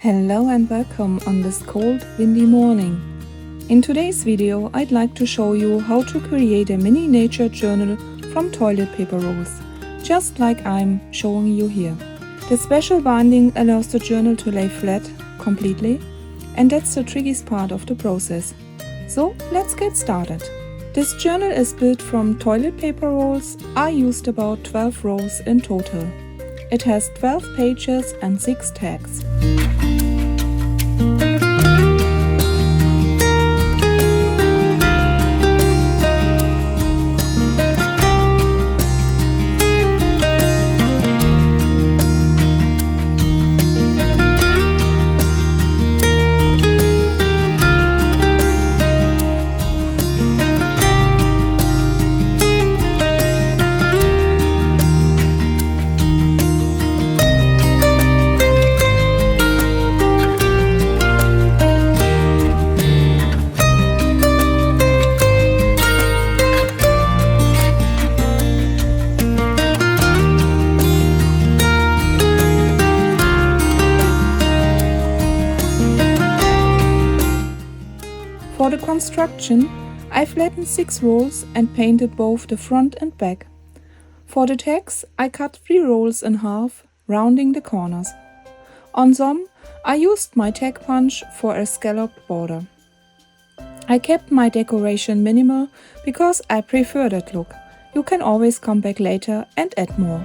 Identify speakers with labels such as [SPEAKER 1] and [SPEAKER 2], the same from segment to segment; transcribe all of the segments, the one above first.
[SPEAKER 1] Hello and welcome on this cold, windy morning. In today's video, I'd like to show you how to create a mini nature journal from toilet paper rolls, just like I'm showing you here. The special binding allows the journal to lay flat completely, and that's the trickiest part of the process. So let's get started. This journal is built from toilet paper rolls. I used about 12 rolls in total. It has 12 pages and 6 tags. For the construction, I flattened 6 rolls and painted both the front and back. For the tags, I cut 3 rolls in half, rounding the corners. On some, I used my tag punch for a scalloped border. I kept my decoration minimal because I prefer that look. You can always come back later and add more.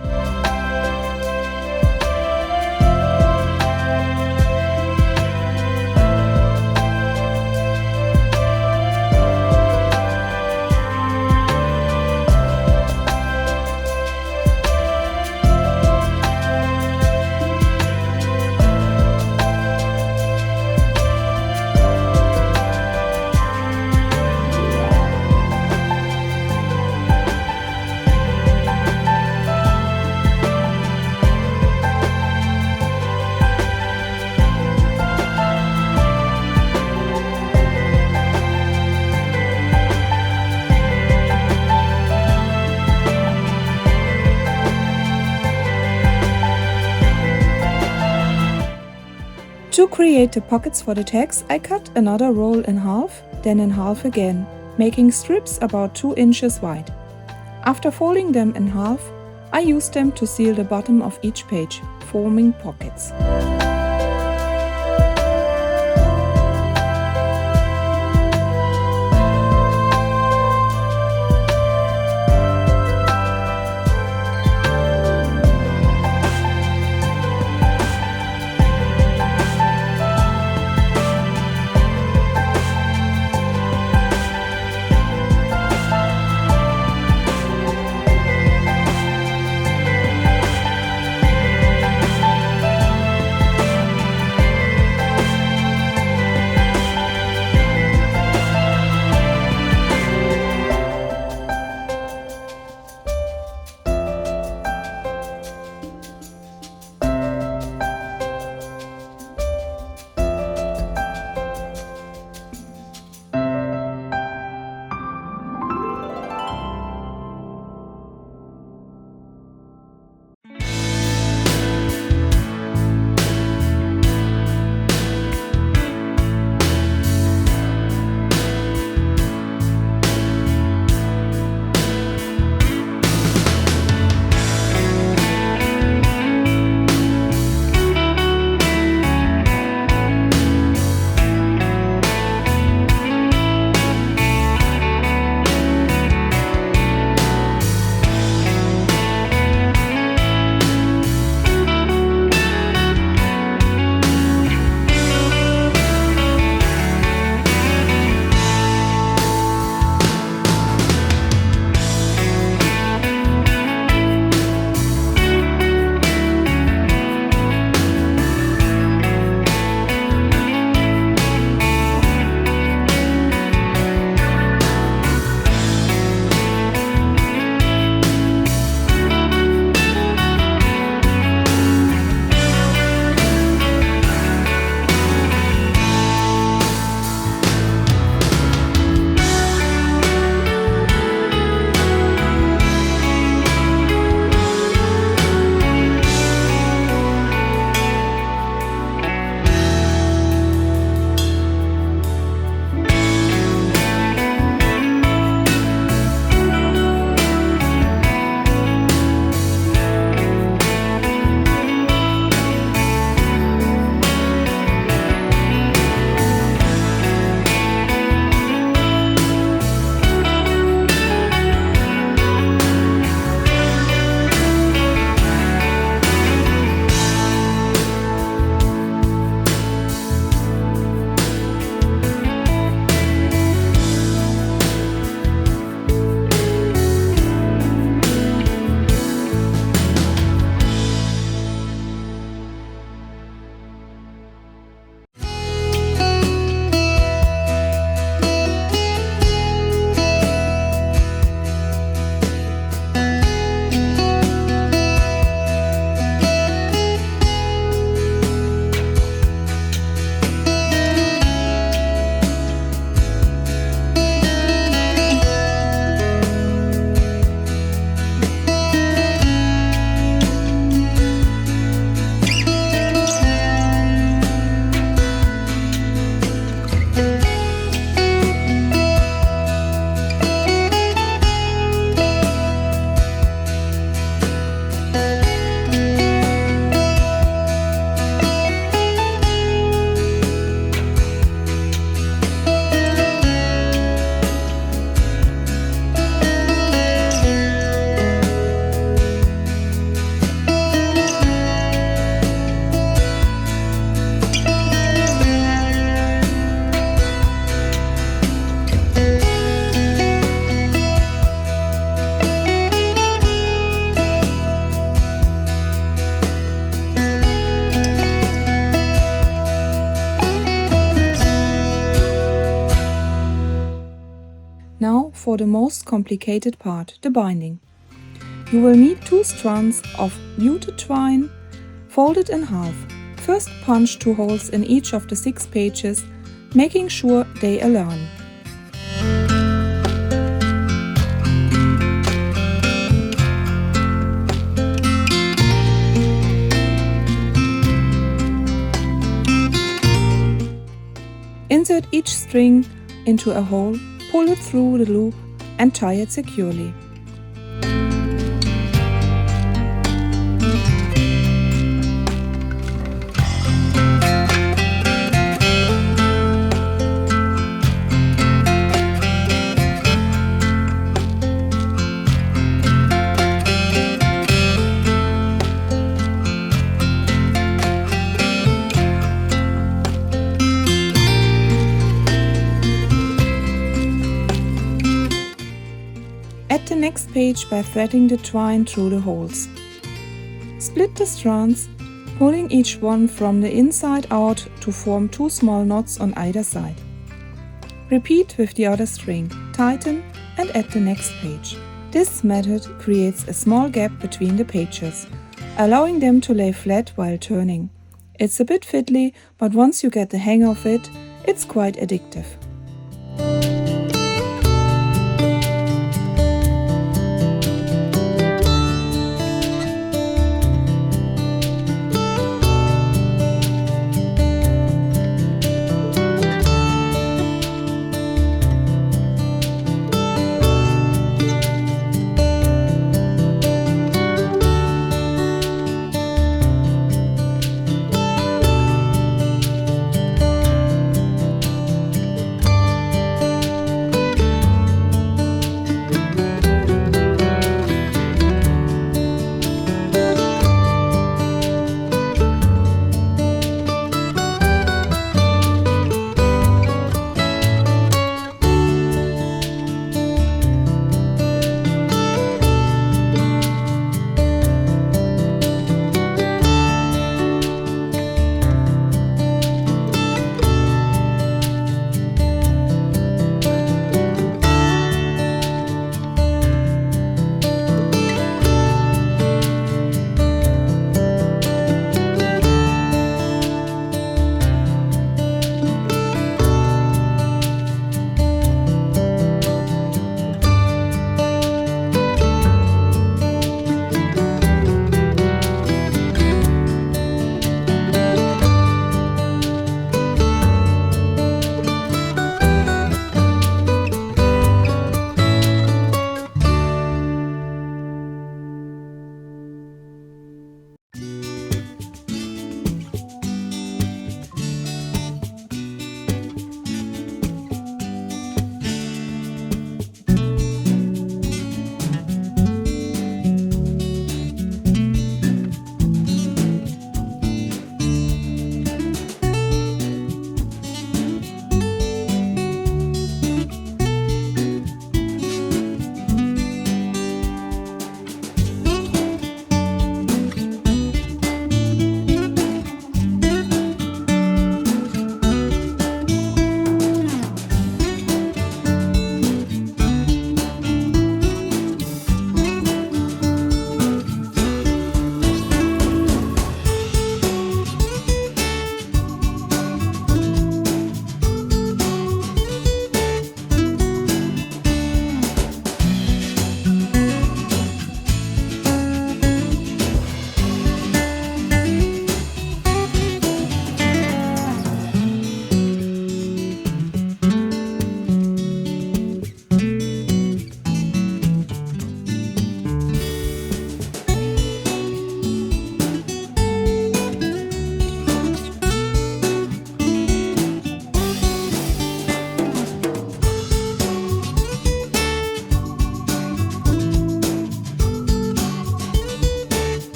[SPEAKER 1] To create the pockets for the tags, I cut another roll in half, then in half again, making strips about 2 inches wide. After folding them in half, I used them to seal the bottom of each page, forming pockets. the most complicated part, the binding. You will need 2 strands of jute twine folded in half. First punch 2 holes in each of the 6 pages, making sure they align. Insert each string into a hole, pull it through the loop and tie it securely. Add the next page by threading the twine through the holes. Split the strands, pulling each one from the inside out to form 2 small knots on either side. Repeat with the other string, tighten and add the next page. This method creates a small gap between the pages, allowing them to lay flat while turning. It's a bit fiddly, but once you get the hang of it, it's quite addictive.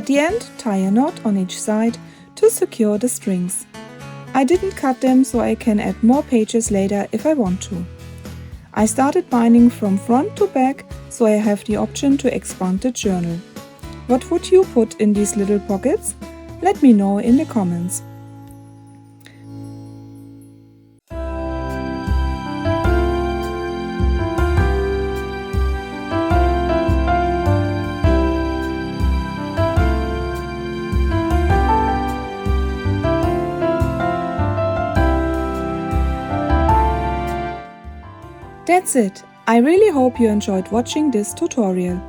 [SPEAKER 1] At the end, tie a knot on each side to secure the strings. I didn't cut them so I can add more pages later if I want to. I started binding from front to back so I have the option to expand the journal. What would you put in these little pockets? Let me know in the comments. That's it! I really hope you enjoyed watching this tutorial.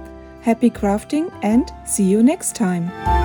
[SPEAKER 1] Happy crafting and see you next time!